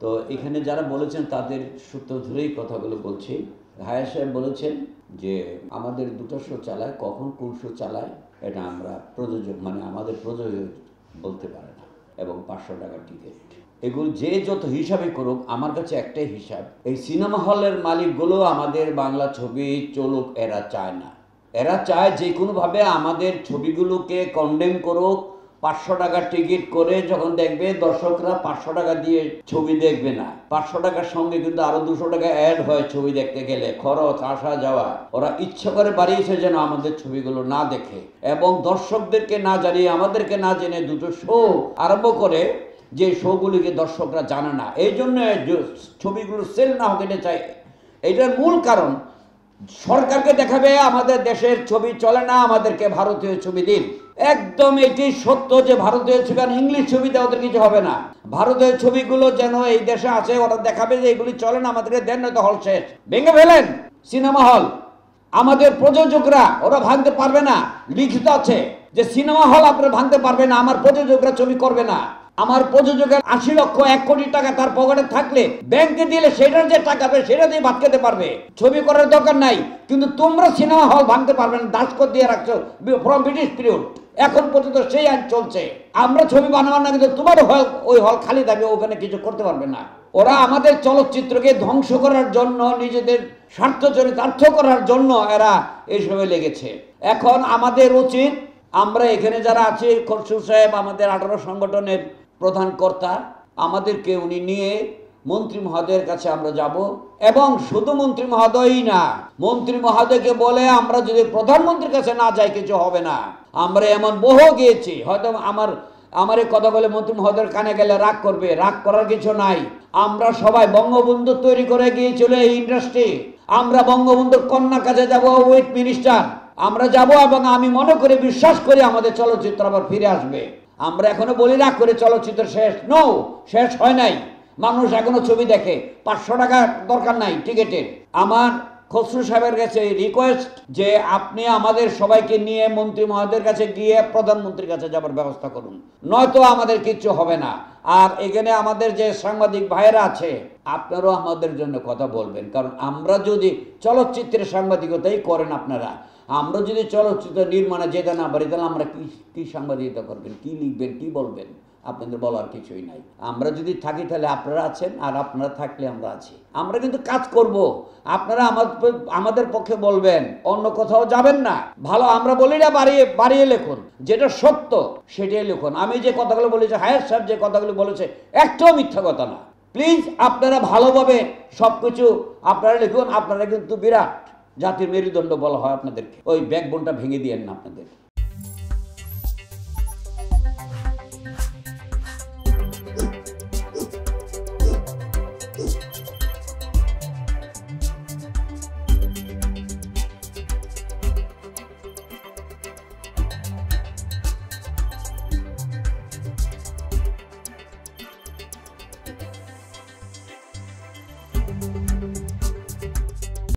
তো এখানে যারা বলেছেন তাদের সূত্র ধরেই কথাগুলো বলছি। ভাইয়া সাহেব বলেছেন যে আমাদের দুটো শো চালায়, কখন কোন শো চালায় এটা আমরা প্রযোজক আমাদের প্রযোজক বলতে পারে না, এবং 500 টাকা টিকিট, এগুলো যে যত হিসাবই করুক আমার কাছে একটাই হিসাব, এই সিনেমা হলের মালিকগুলো আমাদের বাংলা ছবি চলুক এরা চায় না। এরা চায় যে কোনোভাবে আমাদের ছবিগুলোকে কন্ডেম করুক, 500 টাকা টিকিট করে যখন দেখবে দর্শকরা 500 টাকা দিয়ে ছবি দেখবে না, 500 টাকার সঙ্গে কিন্তু আরো 200 টাকা অ্যাড হয় ছবি দেখতে গেলে, খরচ আসা যাওয়া। ওরা ইচ্ছা করে বাড়িয়েছে যেন আমাদের ছবিগুলো না দেখে এবং দর্শকদেরকে না জানিয়ে আমাদেরকে না জেনে দুটো শো আরম্ভ করে, যে শোগুলিকে দর্শকরা জানে না, এই জন্য ছবিগুলো সেল না হোক এটা চাই। এটার মূল কারণ সরকারকে দেখাবে আমাদের দেশের ছবি চলে না, আমাদেরকে ভারতীয় ছবি দিন। একদম এটি সত্য যে ভারতীয় ছবি, কারণ ইংলিশ ছবিতে ওদের কিছু হবে না, ভারতীয় ছবিগুলো যেন এই দেশে আছে, ওরা দেখাবে যে এগুলি চলে না, আমাদেরকে দেন, নয়তো হল শেষ, ভেঙে ফেলেন সিনেমা হল। আমাদের প্রযোজকরা ওরা ভাঙতে পারবে না, লিখিত আছে যে সিনেমা হল আপনারা ভাঙতে পারবে না, আমার প্রযোজকরা ছবি করবে না। আমার প্রযোজকের 80 লক্ষ 1 কোটি টাকা তার পকেটে থাকলে ব্যাংকে দিলে সেটার যে টাকা পাবে সেটা দিয়ে ভাত খেতে পারবে, ছবি করার দরকার নাই। কিন্তু তোমরা সিনেমা হল ভাঙতে পারবে না, দাসকর দিয়ে রাখছো ফ্রম ব্রিটিশ পিরিয়ড, এখন পর্যন্ত সেই আইন চলছে। আমরা ছবি বানাবার না, কিন্তু তোমার হল, ওই হল খালি থাকবে, ওখানে কিছু করতে পারবে না। ওরা আমাদের চলচ্চিত্রকে ধ্বংস করার জন্য, নিজেদের স্বার্থ চরিতার্থ করার জন্য এরা এইসবে লেগেছে। এখন আমাদের উচিত, আমরা এখানে যারা আছি, খসরু সাহেব আমাদের 18 সংগঠনের প্রধান কর্তা, আমাদেরকে উনি নিয়ে মন্ত্রী মহোদয়ের কাছে আমরা যাব, এবং শুধু মন্ত্রী মহোদয়ই না, মন্ত্রী মহোদয়কে বলে আমরা যদি প্রধানমন্ত্রীর কাছে না যাই কিছু হবে না। আমরা এমন বহু গিয়েছি, হয়তো আমার এই কথা বলে মন্ত্রী মহোদয়ের কানে গেলে রাগ করবে, রাগ করার কিছু নাই। আমরা সবাই বঙ্গবন্ধু তৈরি করে গিয়েছিল এই ইন্ডাস্ট্রি, আমরা বঙ্গবন্ধুর কন্যার কাছে যাব উইথ মিনিস্টার, আমরা যাব, এবং আমি মনে করি, বিশ্বাস করি আমাদের চলচ্চিত্র আবার ফিরে আসবে। আমরা এখনো বলি রাগ করে চলচ্চিত্র শেষ, নো, শেষ হয় নাই, মানুষ এখনো ছবি দেখে, 500 টাকা দরকার নাই টিকিটের। আমার খসরু সাহেবের কাছে রিকোয়েস্ট যে আপনি আমাদের সবাইকে নিয়ে মন্ত্রী মহোদয়ের কাছে গিয়ে প্রধানমন্ত্রীর কাছে যাবার ব্যবস্থা করুন, নয়তো আমাদের কিচ্ছু হবে না। আর এখানে আমাদের যে সাংবাদিক ভাইয়েরা আছে, আপনারাও আমাদের জন্য কথা বলবেন, কারণ আমরা যদি চলচ্চিত্রের সাংবাদিকতাই করেন আপনারা, আমরা যদি চলচ্চিত্র নির্মাণে যেতে না পারি, তাহলে আমরা কি সাংবাদিকতা করবেন, কি লিখবেন, কি বলবেন? আপনাদের বলার কিছুই নাই। আমরা যদি থাকি তাহলে আপনারা আছেন, আর আপনারা থাকলে আমরা আছি। আমরা কিন্তু কাজ করব, আপনারা আমাদের পক্ষে বলবেন, অন্য কোথাও যাবেন না। ভালো আমরা বলি না বাড়িয়ে লিখুন, যেটা সত্য সেটাই লিখুন। আমি যে কথাগুলো বলেছি, হায়ার সাহেব যে কথাগুলো বলেছে, একটাও মিথ্যা কথা না। প্লিজ আপনারা ভালোভাবে সবকিছু আপনারা লিখুন। আপনারা কিন্তু বিরাট জাতির মেরুদণ্ড বলা হয় আপনাদেরকে, ওই ব্যাকবোনটা ভেঙে দিয়েন না আপনাদের।